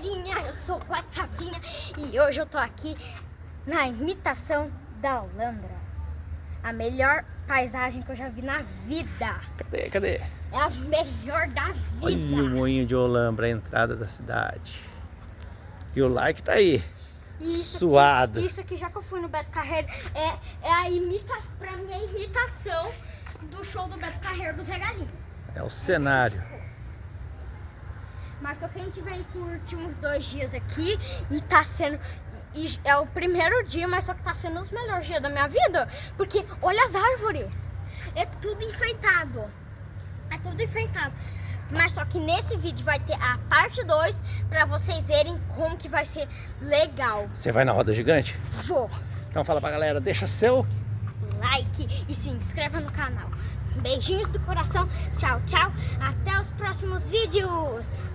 galerinha, eu sou o Rafinha e hoje eu tô aqui na imitação da Olambra. A melhor paisagem que eu já vi na vida. Cadê? É a melhor da vida. Olha o moinho de Olambra, a entrada da cidade. E o like tá aí, suado. Isso aqui, já que eu fui no Beto Carreiro, é a imitação, pra mim é a imitação do show do Beto Carreiro do Zé Galinha. É o cenário. Mas só que a gente veio curtir uns 2 dias aqui e tá sendo... E é o primeiro dia, mas só que tá sendo os melhores dias da minha vida. Porque olha as árvores. É tudo enfeitado. É tudo enfeitado. Mas só que nesse vídeo vai ter a parte 2 pra vocês verem como que vai ser legal. Você vai na roda gigante? Vou. Então fala pra galera, deixa seu like e se inscreva no canal. Beijinhos do coração. Tchau, tchau. Até os próximos vídeos.